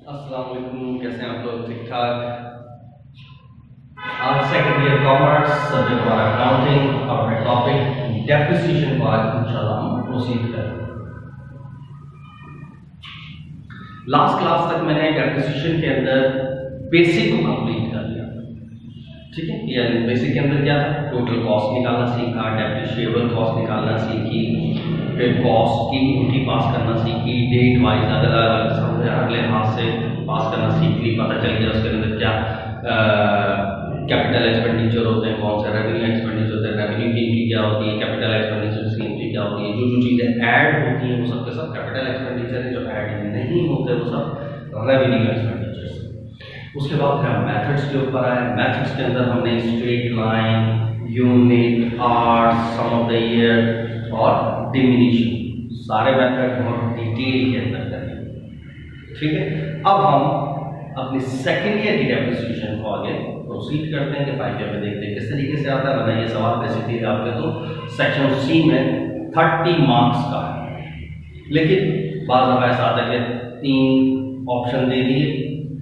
अस्सलाम वालेकुम, कैसे हैं आप लोग? ठीक ठाक। आज सेकंड ईयर कॉमर्स, सब्जेक्ट हमारा अकाउंटिंग और टॉपिक डेप्रिसिएशन को आज इंशाल्लाह हम प्रोसीड करेंगे। लास्ट क्लास तक मैंने डेप्रिसिएशन के अंदर बेसिक को कंप्लीट कर लिया, ठीक है। यानी बेसिक के अंदर क्या था, टोटल कॉस्ट निकालना सीखा, डेप्रिशिएबल कॉस्ट निकालना सीखी, फिर कॉस्ट की ड्यूटी पास करना सीखी, डेट वाइज अगले हाथ से पास करना सीख ली, पता चल गया उसके अंदर क्या कैपिटल एक्सपेंडिचर होते हैं, कौन सा रेवेन्यू एक्सपेंडिचर होता है, रेवेन्यू की एंट्री क्या होती है, कैपिटल एक्सपेंडिचर की एंट्री क्या होती है, जो जो चीज़ें ऐड होती हैं वो सब के सब कैपिटल एक्सपेंडिचर है, जो ऐड नहीं होते वो सब रेवेन्यू एक्सपेंडिचर। उसके बाद फिर हम मेथड्स के ऊपर आए। मेथड्स के अंदर हमने straight line, unit, hours, sum of the year और डिमिनिशन, सारे मेथड बहुत डिटेल के अंदर करेंगे, ठीक है। अब हम अपनी सेकेंड ईयर की डेप्रिसिएशन को आगे प्रोसीड करते हैं कि फाइव ईयर में देखते हैं किस तरीके से आता है। वरना ये सवाल बेसिकली आपके तो सेक्शन सी में 30 मार्क्स का है, लेकिन बाज़ दफ़ा ऐसा आता है कि 3 ऑप्शन दे दिए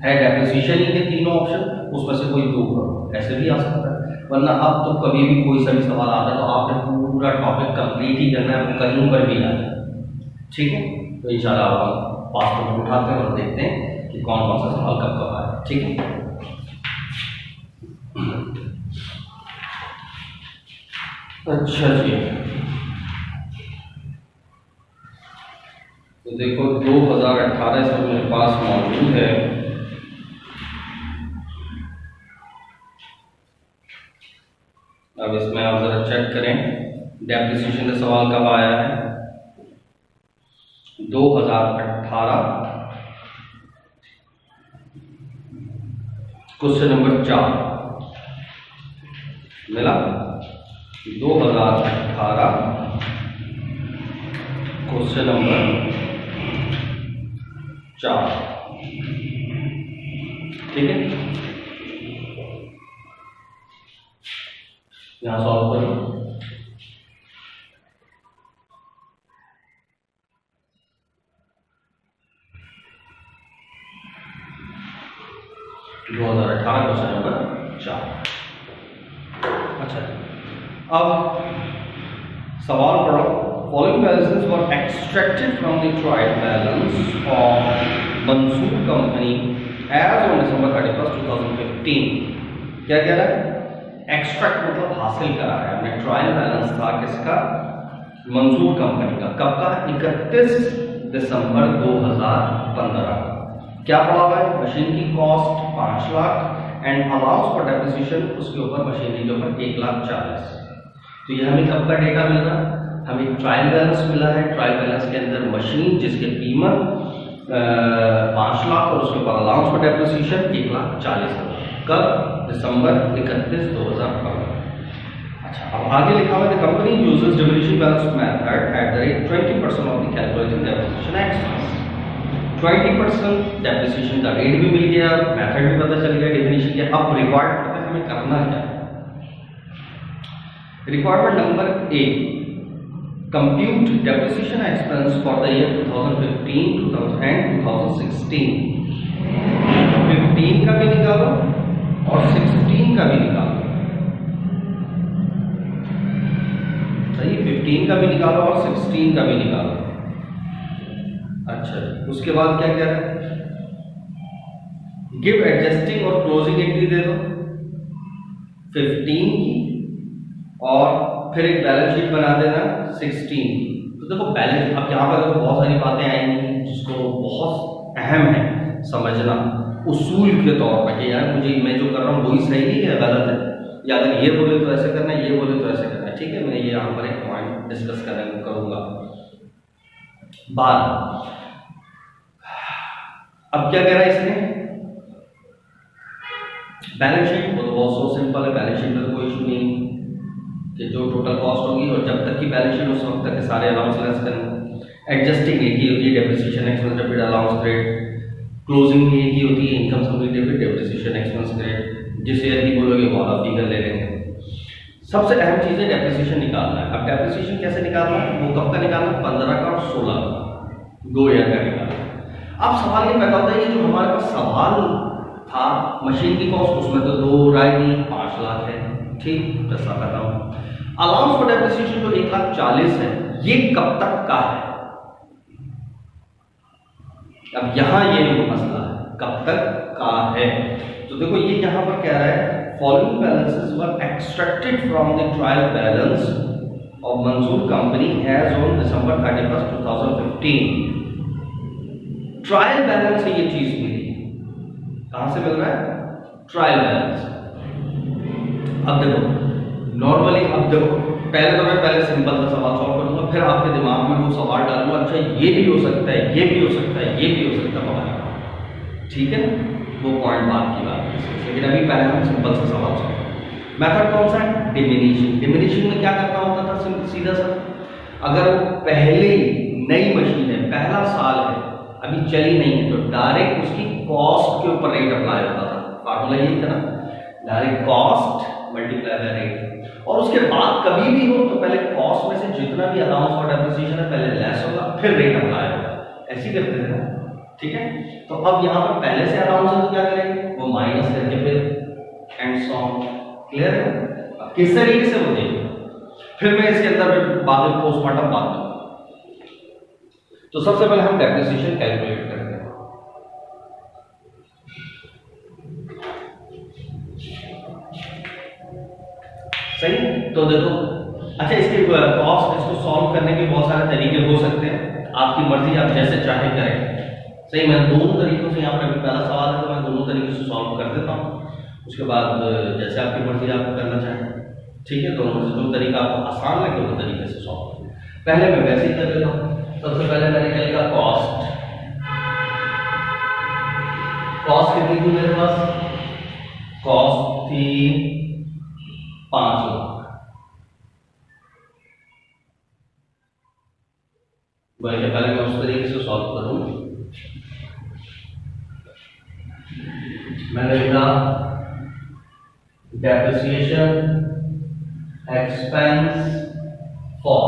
है डेप्रिसिएशन ही के 3 ऑप्शन, उसमें से कोई 2 करो, ऐसे भी आ सकता है। वरना अब तो कभी भी कोई सा भी सवाल आता है तो आपने पूरा टॉपिक कंप्लीट ही करना है, वो कहीं पर भी आ जाए, ठीक है। तो इंशाल्लाह हम पासपोर्ट उठाते हैं और देखते हैं कि कौन कौन सा सवाल कब कब आया, ठीक है। अच्छा जी, तो देखो 2018 से मेरे पास मौजूद है। अब इसमें आप जरा चेक करें डेप्रिसिएशन का सवाल कब आया है। 2018 क्वेश्चन नंबर 4 मिला। 2018 क्वेश्चन नंबर 4, ठीक है। यहां सॉल्व करो। दो 2018 क्वेश्चन नंबर 4। अच्छा, अब सवाल पढ़ो। Following balances were extracted from the trial balance of Mansoor company as on December 31, 2015। क्या कह रहा है? एक्सट्रैक्ट मतलब हासिल करा है हमने। ट्रायल बैलेंस था किसका? मंसूर कंपनी का। कब का? 31 दिसंबर 2015। क्या पड़ा हुआ है? मशीन की cost 5 lakh and allowance for depreciation उसके ऊपर मशीनरी के ऊपर 1,40,000। तो ये हमें कब का डेटा मिल रहा है? हमें ट्रायल बैलेंस मिला है। ट्रायल बैलेंस के अंदर मशीन जिसकी कीमत 5 लाख और उसके ऊपर अलाउंस फॉर डेप्रिसिएशन 1,40,000। कब? दिसंबर 31, 2015। अच्छा, अब आगे लिखा हुआ है the company uses diminishing balance method at the rate 20% of the calculated depreciation expense. 20% depreciation का रेट भी मिल गया, मेथड भी पता चल गया डिमिनिशन के। अब रिक्वायर्ड पता है हमें करना क्या। Requirement number A, compute depreciation expense for the year 2015 and 2016। 15 का भी निकालो और 16 का भी निकालो। सही, 15 का भी निकालो और 16 का भी निकालो। अच्छा, उसके बाद क्या कह रहा है? गिव एडजस्टिंग और क्लोजिंग एंट्री दे दो 15 की और फिर एक बैलेंस शीट बना देना 16 की। तो देखो बैलेंस, अब यहाँ पर देखो बहुत सारी बातें आएंगी जिसको बहुत अहम है समझना उसूल के तौर पर कि यार मुझे मैं जो कर रहा हूँ वही सही है या गलत है, या अगर ये बोले तो ऐसे करना है, ये बोले तो ऐसे करना है, ठीक है। मैं ये यहाँ पर एक पॉइंट डिस्कस करूँगा बाद। अब क्या कह रहा है इसने? बैलेंस शीट वो तो बहुत सिंपल है। बैलेंस शीट में तो कोई इशू नहीं कि जो टोटल कॉस्ट होगी और जब तक की बैलेंस शीट उस वक्त तक के सारे अलाउंस लेस करें। एडजस्टिंग एक ही होती है depreciation expense debit allowance credit. Closing एक ही होती है इनकम सम डेबिट डेप्रिसिएशन एक्सपेंस क्रेडिट। जिस ईयर की बोलोगे वो आप फिगर ले लेंगे। सबसे अहम चीज़ है डेप्रिसिएशन निकालना है। अब डेप्रिसिएशन कैसे निकालना है? वो कब का निकालना है? 15 का और 16 का, 2 ईयर का निकालना है। अब सवाल ये पैदा होता है कि जो हमारे पास सवाल था मशीन की कॉस्ट, उसमें तो 2 राय दी 5 लाख है, ठीक 10 लाख आता हूँ। अलाउंस फॉर डेप्रिसिएशन जो 1,40,000 है, ये कब तक का है? अब यहां ये मसला है, कब तक का है? तो देखो ये यहां पर कह रहा है following balances were extracted from the trial balance of Manzoor company as on December 31, 2015। Trial balance से ये चीज मिली, कहां से मिल रहा है? Trial balance. अब देखो नॉर्मली, अब देखो पहले तो मैं पहले सिंपल सा सवाल सॉल्व करूंगा, फिर आपके दिमाग में वो सवाल डालूंगा, अच्छा ये भी हो सकता है, ये भी हो सकता है, ये भी हो सकता है बाबा, ठीक है? वो पॉइंट बात की बात है, लेकिन अभी पहले हम सिंपल सा सवाल सॉल्व। मेथड कौन सा है? डिमिनिशिंग। डिमिनिशिंग में क्या करना होता था? सीधा सा, अगर पहले नई मशीन है, पहला साल है, अभी चली नहीं है, तो डायरेक्ट उसकी कॉस्ट के ऊपर रेट अप्लाई होता था। फार्मूला यही था ना, direct cost multiply by rate. और उसके बाद कभी भी हो तो पहले कॉस्ट में से जितना भी अलाउंस फॉर डेप्रिसिएशन है पहले लेस होगा, फिर रेट अप्लाई होगा, ऐसे करते थे ना, ठीक है? तो अब यहाँ पर पहले से अलाउंस है तो क्या करेंगे? वो माइनस करके फिर एंड सो ऑन। क्लियर है? अब किस तरीके से वो देंगे, फिर मैं इसके अंदर बाद में पोस्टमार्टम बात करूंगा। तो सबसे पहले हम डेप्रिसिएशन कैलकुलेट करते हैं। सही, तो देखो अच्छा इसके कॉस्ट, इसको सॉल्व करने के बहुत सारे तरीके हो सकते हैं, आपकी मर्जी, आप जैसे चाहे करें। सही, मैं दोनों तरीकों से, यहाँ पर अभी पहला सवाल है तो मैं दोनों तरीके से सॉल्व कर देता हूँ, उसके बाद जैसे आपकी मर्जी आप करना चाहें, ठीक है? दोनों में से जो तरीका आपको आसान लगे वो तरीके से सॉल्व करें। पहले मैं वैसे ही कर लेता हूँ। सबसे पहले मैंने क्या लिखा? कॉस्ट। कॉस्ट कितनी थी मेरे पास? कॉस्ट थी 5 लाख। वही पहले मैं उस तरीके से सॉल्व करूं। मैंने लिखा डेप्रिसिएशन एक्सपेंस फॉर,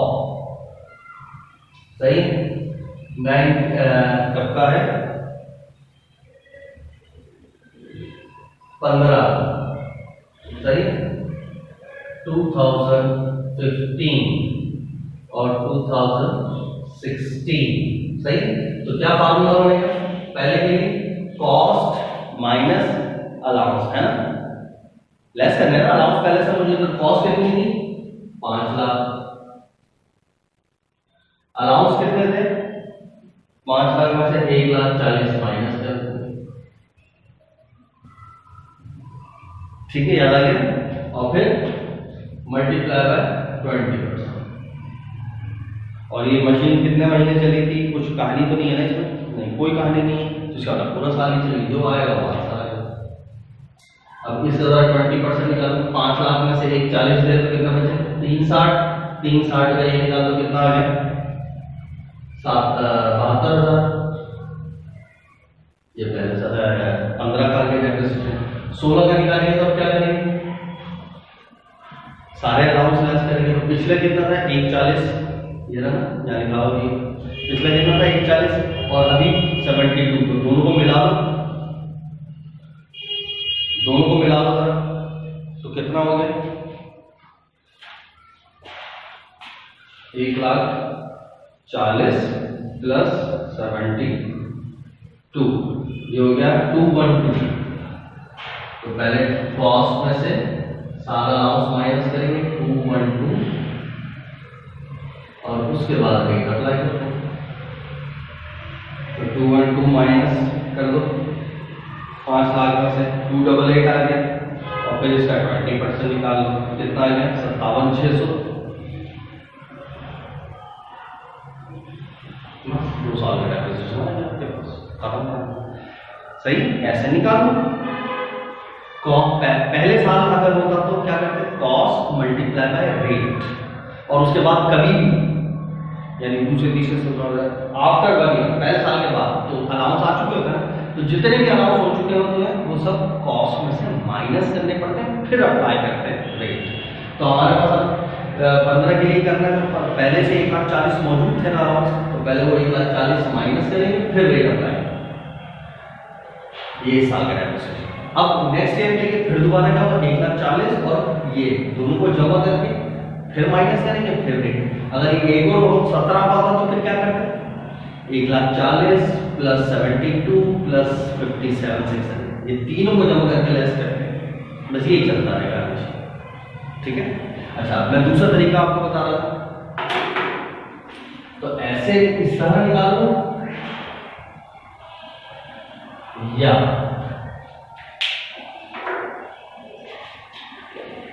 सही, कब का है? 15, सही, 2015 और 2016, सही। तो क्या फार्मूला बनेगा? पहले के लिए कॉस्ट माइनस अलाउंस, है ना, लेस करना है ना अलाउंस पहले से मुझे। तो कॉस्ट कितनी थी? 5 लाख। अलाउंस कितने थे? 5 लाख में से 1,40,000 माइनस कर दो, ठीक है, याद आ गया? और फिर मल्टीप्लाई बाय 20%। और ये मशीन कितने महीने चली थी? कुछ कहानी तो नहीं है ना इसमें? नहीं, कोई कहानी नहीं है, तो इसका मतलब पूरा साल ही चली, जो आएगा वो आता आएगा। अब इस 20% निकालो, 5 लाख में से 1,40,000 दे तो कितना बचे? 360। 360 का ये निकाल दो, कितना आ गया? 72,000। ये पहले 15 का के डेप्रिसिएशन। 16 का निकालेंगे तो क्या करेंगे? सारे अलाउंस लेस करेंगे। तो पिछले कितना था? 1,40,000, ये ना यहाँ लिखा होगी, पिछले कितना था? 1,40,000, और अभी 72। तो दोनों को मिला दो, दोनों को मिला दो सर, तो कितना हो गया? 1,40,000 प्लस 72, ये हो गया 212। तो पहले कॉस्ट में से सारा अलाउंस माइनस करेंगे 212, और उसके बाद रेट अप्लाई कर दो। तो 212 माइनस कर दो 5 लाख में से 288 आ गया, और फिर इसका 20% निकाल लो, कितना आ गया? 57,600। 2 साल का डेप्रिसिएशन आ गया आपके पास, खत्म। सही, ऐसे निकाल लो। पहले साल अगर होता तो क्या करते? कॉस्ट मल्टीप्लाई बाय रेट, और उसके बाद कभी भी, यानी दूसरे तीसरे से आफ्टर 1 ईयर, पहले साल के बाद तो अलाउंस आ चुके होते हैं, तो जितने भी अलाउंस हो चुके होते हैं वो सब कॉस्ट में से माइनस करने पड़ते हैं, फिर अप्लाई करते हैं रेट। तो हमारे पास 15 के लिए करना है, तो पहले से 1,40,000 मौजूद थे ना अलाउंस, तो पहले वो 1,40,000 माइनस करेंगे, फिर रेट अप्लाई। ये इस साल का डेप्रिसिएशन। अब नेक्स्ट ईयर के लिए फिर दोबारा क्या होगा, 1,40,000 और ये दोनों को जमा करके फिर माइनस करेंगे, फिर देखें अगर ये एक और 17 पाता तो फिर क्या करते हैं, 1,40,000 प्लस 72 प्लस 57,600, ये तीनों को जमा करके लेस करते हैं, बस यही चलता रहेगा हमेशा। ठीक है। अच्छा, मैं दूसरा तरीका आपको बता रहा था, तो ऐसे इस तरह निकाल लो, या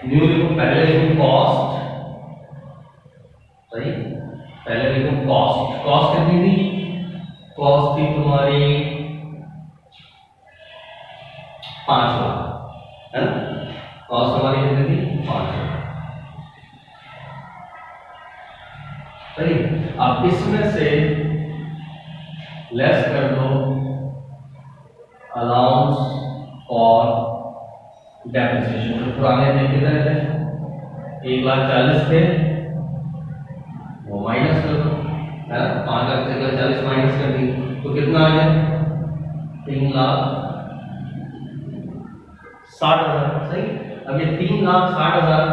न्यू लिखो, पहले लिखो कॉस्ट, सही, पहले लिखो कॉस्ट, कॉस्ट कितनी थी, कॉस्ट थी तुम्हारी 5 लाख, है ना, कॉस्ट हमारी कितनी थी 5 लाख, सही। अब इसमें से लेस कर दो अलाउंस फॉर डेप्रिसिएशन, जो पुराने थे कितने थे, 1,40,000 थे, वो माइनस कर दो, है ना, 5 लाख से 1,40,000 माइनस कर दी तो कितना आ गया, 3,60,000, सही। अब ये 3,60,000,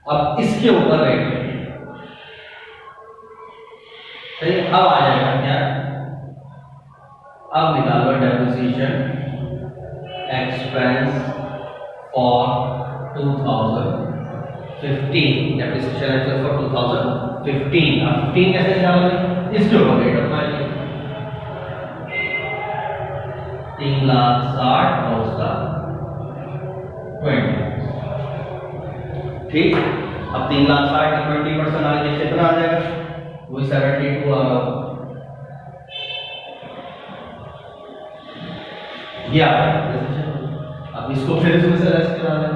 अब इसके ऊपर रेट सही, अब आ जाएगा क्या, अब निकालो depreciation expense for 2015, depreciation expense for 2015। अब 15 कैसे निकालोगे, इसके ऊपर रेट अपना 3,60,000 और उसका 20, ठीक। अब 3,60,000 का 20% आ गया, कितना आ जाएगा, वही 72 आ रहा, ये आ रहा। अब इसको फिर इसमें से लेस करा दें,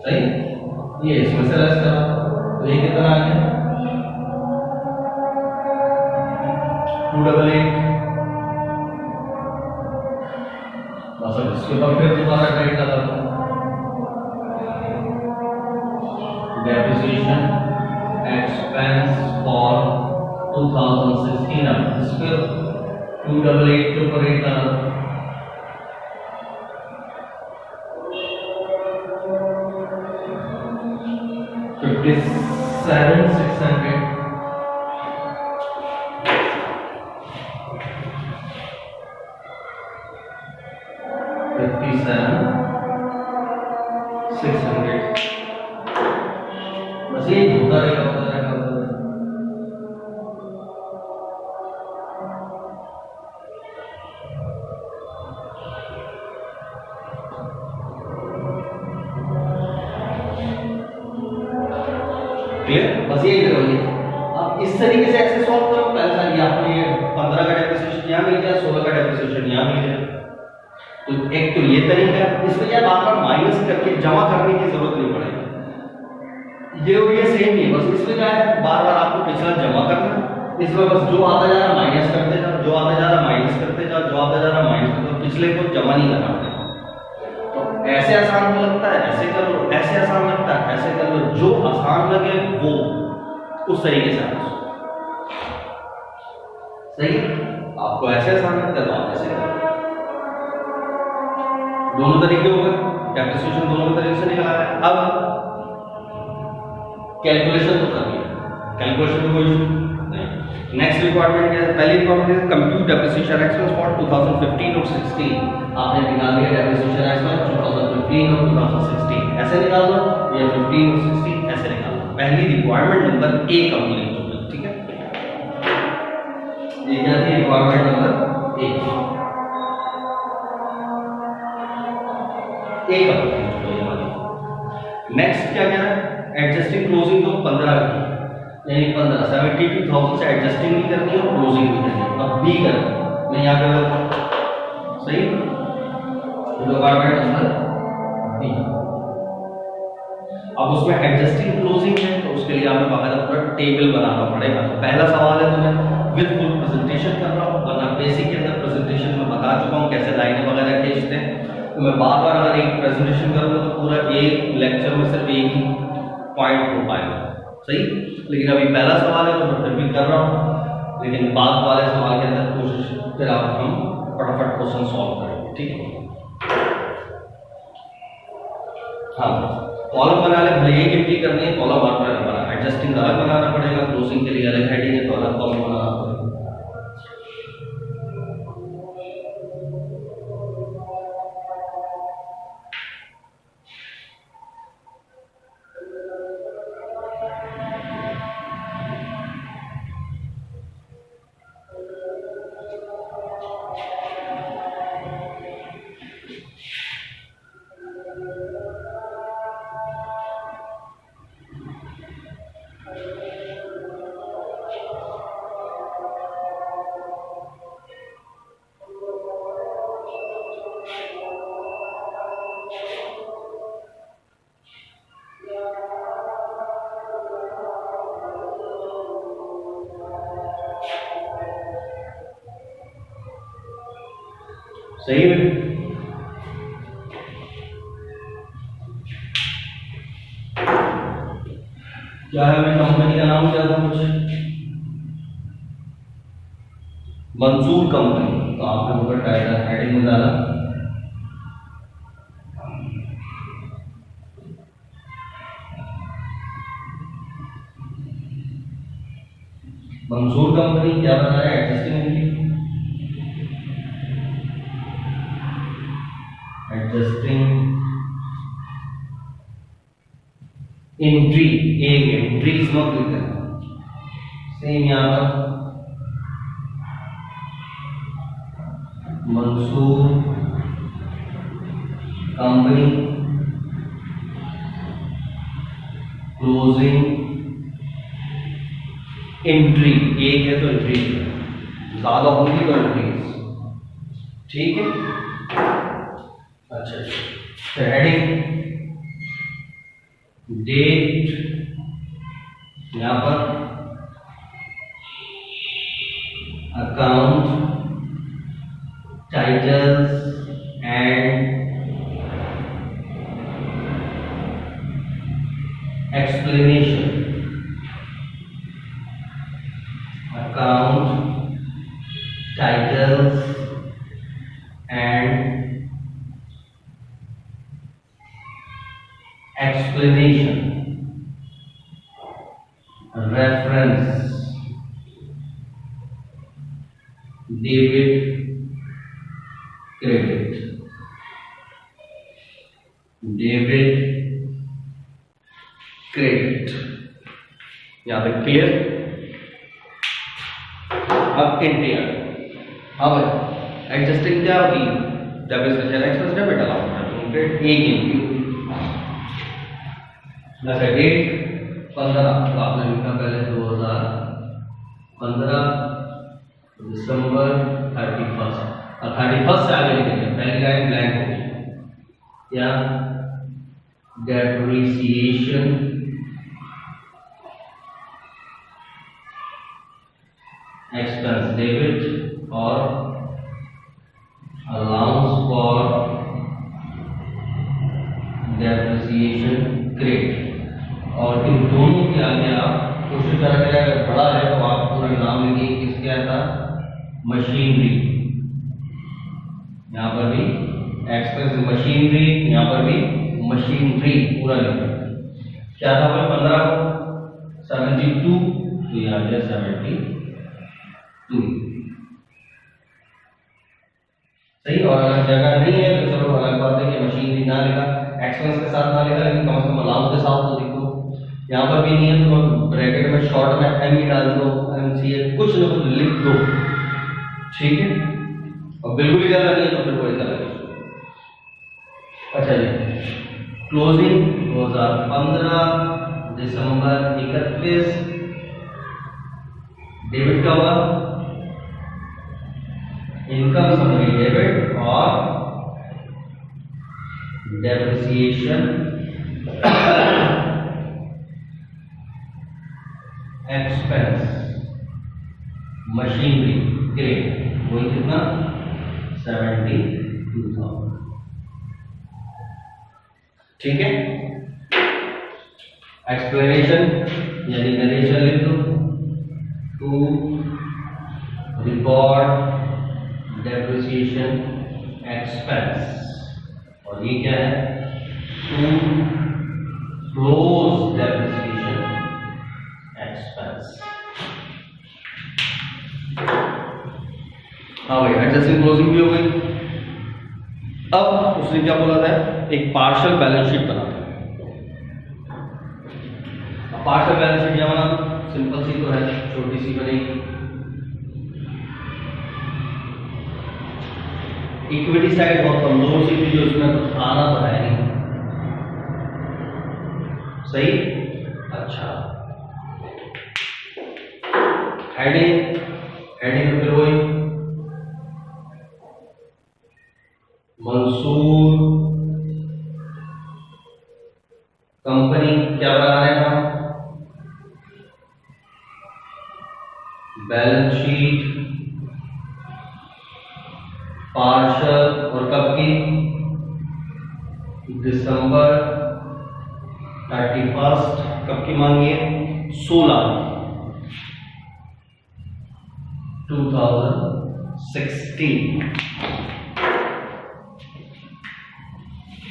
सही, ये इसमें से लेस करा तो ये कितना आ गया, 288, बस। अब इसके बाद फिर दोबारा टाइट कर देता हूं, डेप्रिसिएशन एक्सपेंस फॉर 2016, अब इस पर 288 के ऊपर रेट लगा, 57,600, बस ये होता रहेगा, होता रहेगा, होता रहेगा। क्लियर, बस यही करोगे। अब इस तरीके से ऐसे सॉल्व करो, पहले साल ये आपको ये 15 का डेप्रिसिएशन यहाँ मिल गया, 16 का डेप्रिसिएशन यहाँ मिल गया, तो एक तो ये तरीका है, इसमें क्या बार बार माइनस करके जमा करने की जरूरत नहीं पड़ेगी, ये और ये सेम ही है, बस इसमें क्या है, बार बार आपको पिछला जमा करना, इसमें बस जो आता जा रहा माइनस करते जाओ, जो आता जा रहा माइनस करते जाओ, जो आता जा रहा माइनस करते जाओ, पिछले को जमा नहीं करना पड़ेगा। तो ऐसे आसान लगता है ऐसे कर लो, ऐसे आसान लगता है ऐसे कर लो, जो आसान लगे वो उस तरीके से आप सही, आपको ऐसे आसान लगता है तो आप ऐसे करो, दोनों तरीके हो गए, डेप्रिसिएशन दोनों तरीके से निकला है। अब कैलकुलेशन तो कर लिया, कैलकुलेशन में कोई इशू नहीं। नेक्स्ट रिक्वायरमेंट है, पहली रिक्वायरमेंट है कंप्यूट डेप्रिसिएशन एक्सपेंस फॉर 2015 और 16। आपने निकाल दिया डेप्रिसिएशन एक्सपेंस 2015 और 2016, ऐसे निकाल दो, या 15 और 16 ऐसे निकाल दो। पहली रिक्वायरमेंट नंबर ए कंप्लीट हो गई, ठीक है, ये क्या थी रिक्वायरमेंट नंबर ए कंप्लीट हो गई हमारी। नेक्स्ट क्या कह रहा है, एडजस्टिंग क्लोजिंग तो 15 की, यानी 15 72,000 से एडजस्टिंग भी करनी है और क्लोजिंग भी करनी है। अब बी कर, मैं यहाँ कर देता हूँ, सही, रिक्वायरमेंट नंबर बी। अब उसमें एडजस्टिंग क्लोजिंग है तो उसके लिए हमें बाकायदा पूरा टेबल बनाना पड़ेगा। तो पहला सवाल है, तो मैं विद फुल प्रेजेंटेशन कर रहा हूँ, वरना बेसिक के अंदर प्रेजेंटेशन में बता चुका हूँ कैसे लाइनें वगैरह खींचते हैं। तो मैं बार बार अगर एक प्रेजेंटेशन करूँगा तो पूरा एक लेक्चर में सिर्फ एक ही पॉइंट हो पाएगा, सही। लेकिन अभी पहला सवाल है तो मैं फिर भी कर रहा हूँ, लेकिन बाद वाले सवाल के अंदर कोशिश फिर आप हम फटाफट क्वेश्चन सॉल्व करेंगे, ठीक है। हाँ, कॉलम बना ले, भले एक एंट्री करनी है, कॉलम बार बार बना, एडजस्टिंग अलग बनाना पड़ेगा, क्लोजिंग के लिए अलग हेडिंग है तो अलग कॉलम बनाना पड़ेगा। सही है। क्या है, मैं कंपनी का नाम क्या था, कुछ मंसूर कंपनी, तो आपने ऊपर टाइटल हेडिंग में डाला मंसूर कंपनी। क्या बता रहा है, एडजस्टिंग एंट्री, एक एंट्रीज मत लिखना, सेम यहाँ पर मंसूर कंपनी क्लोजिंग एंट्री, एक है तो एंट्री, ज्यादा होंगी तो एंट्रीज, ठीक है। अच्छा, तो हेडिंग डेट, यहां पर account, titles and explanation, account, titles and explanation, reference, debit, credit, debit, credit, यहाँ पे क्लियर। अब एंट्री आ गई। हाँ भाई, एडजस्टिंग क्या होती है, डेबिट से चला एक्सप्रेस डेबिट अलाउड है, क्रेडिट एक एंट्री डेट 15, तो आपने लिखा पहले 2015 दिसंबर 31, और 31 से आगे लिखेंगे, पहली लाइन ब्लैंक होगी, या डेप्रिसिएशन एक्सपेंस डेबिट और अलाउंस फॉर डेप्रिसिएशन क्रेडिट। और इन दोनों के आगे आप कोशिश करेंगे, अगर बड़ा है तो आप पूरा नाम लिखिए, किसके आता मशीनरी, यहाँ पर भी एक्सपेंस मशीनरी, यहाँ पर भी मशीनरी पूरा लिखा। क्या था भाई 15 को 72, तो यहाँ आ गया 72, सही। और अगर जगह नहीं है तो चलो अलग बात है कि मशीनरी ना लिखा, एक्सपेंस के साथ ना लिखा, लेकिन कम से कम अलाउंस के साथ तो लिखो। यहाँ पर भी नहीं है तो ब्रैकेट में शॉर्ट में एम ही डाल दो, एमसीए कुछ ना कुछ लिख दो, ठीक है। और बिल्कुल ही ज्यादा नहीं है तो फिर कोई सा लगे। अच्छा जी, क्लोजिंग 2015 दिसंबर 31, डेबिट का हुआ इनकम समरी डेबिट और डेप्रिसिएशन एक्सपेंस मशीनरी क्रेडिट, वही कितना 72,000, ठीक है। एक्सप्लेनेशन यानी नरेशन लिख दो, टू रिकॉर्ड डेप्रिसिएशन एक्सपेंस, और ये क्या है, टू क्लोज डेप्रिसिएशन एक्सपेंस। हाँ भाई, एडजस्टिंग क्लोजिंग भी हो गई। अब उसने क्या बोला था, एक पार्शियल बैलेंस शीट बना। पार्शियल बैलेंस शीट क्या बना, सिंपल सी तो है, छोटी सी बनेगी। इक्विटी साइड बहुत कमजोर सी थी, जो इसमें कुछ आना तो है नहीं, सही। अच्छा, हेडिंग, हेडिंग फिर वही मंसूर कंपनी क्या बना रहे हैं हम, बैलेंस शीट पार्शल, और कब की, दिसंबर 31, कब की मांगी है, 16 2016।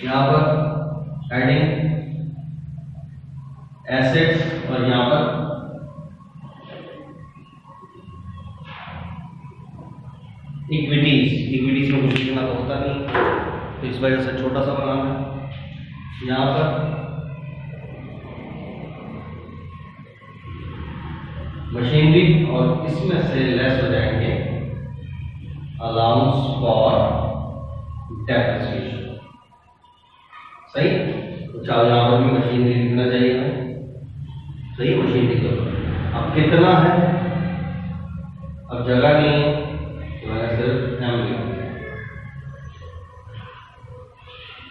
यहां पर हेडिंग एसेट्स, और यहां पर इक्विटीज। इक्विटीज में कुछ लिखना तो होता नहीं, तो इस वजह से छोटा सा बनाना है। यहां पर मशीनरी, और इसमें से लेस हो जाएंगे अलाउंस फॉर डेप्रिसिएशन, सही। तो चाहो यहां पर भी मशीनरी लिखना चाहिए हमें, सही, मशीनरी को। अब कितना है, अब जगह नहीं है तो मैंने सिर्फ एम लिखा।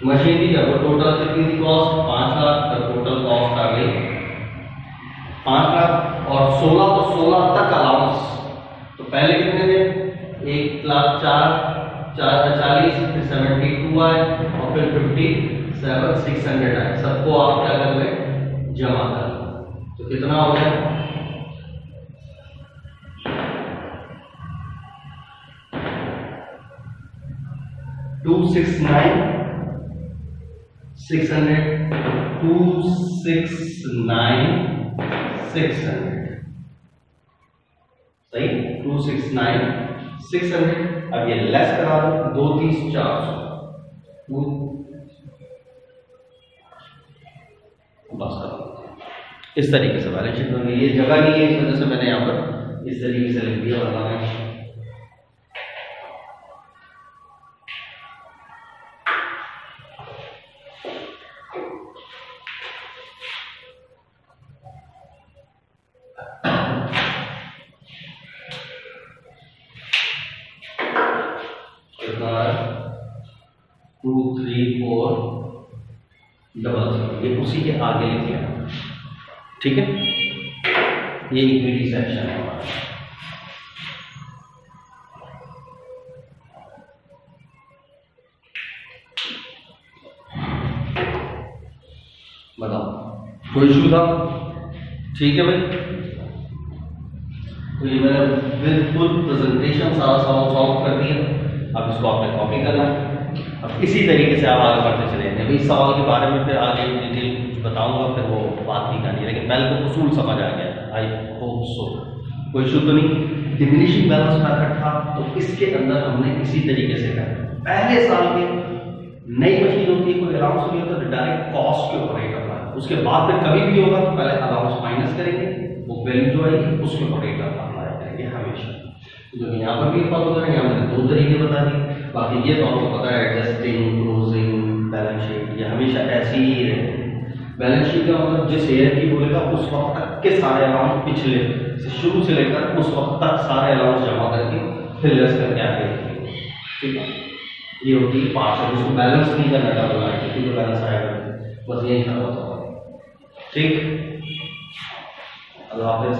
मशीनरी जब टोटल कितनी थी कॉस्ट, 5 लाख, तो टोटल कॉस्ट आ गई 5 लाख, और 16 तो 16 तक अलाउंस। तो पहले कितने थे, 1,04,40, फिर 72 आए, और फिर 57,600 आए। सबको आप क्या कर लें, जमा कर लें। तो कितना हो गया, 269,600, 269,600, सही, 269,600। अब ये लेस करा दो, 2,30,400, बस करो। इस तरीके से बैलेंस शीट बनी। ये जगह नहीं है, इस वजह से मैंने यहाँ पर इस तरीके से लिख दिया, वरना मैं कितना 234,000, ये उसी के आगे लिख लिया, ठीक है। ये इक्विटी सेक्शन है हमारा। बताओ, कोई इशू था, ठीक है भाई। तो ये मैंने विद फुल प्रेजेंटेशन सारा सवाल सॉल्व कर दिया। अब इसको आपने कॉपी करना है। अब इसी तरीके से आप आगे बढ़ते चले जाएंगे। इस सवाल के बारे में फिर आगे डिटेल कुछ बताऊंगा, फिर वो बात नहीं करनी, लेकिन पहले तो उसूल समझ आ गया, आई होप सो। कोई इशू तो नहीं। डिमिनिशिंग बैलेंस मेथड था, तो इसके अंदर हमने इसी तरीके से करना। पहले साल के नई मशीन होती है, कोई अलाउंस नहीं होता, तो डायरेक्ट कॉस्ट के ऊपर ही करना है। उसके बाद फिर कभी भी होगा तो पहले अलाउंस माइनस करेंगे, वो वैल्यू जो आएगी उसके ऊपर ही करना है हमेशा। जो यहाँ पर भी फॉलो करेंगे, हमने 2 तरीके बता दिए। बाकी ये तो आपको पता है, एडजस्टिंग, क्लोजिंग, बैलेंस शीट, ये हमेशा ऐसी ही रहेगी। बैलेंस शीट का मतलब जिस ईयर की बोलेगा उस वक्त तक के सारे अलाउंस, पिछले से शुरू से लेकर उस वक्त तक सारे अलाउंस जमा करके फिर लेस करके आगे रखेंगे, ठीक है। ये होती है पार्शल, उसको बैलेंस नहीं करना था, बोला कि तो बैलेंस आएगा, बस यही था, ठीक। अल्लाह हाफिज़।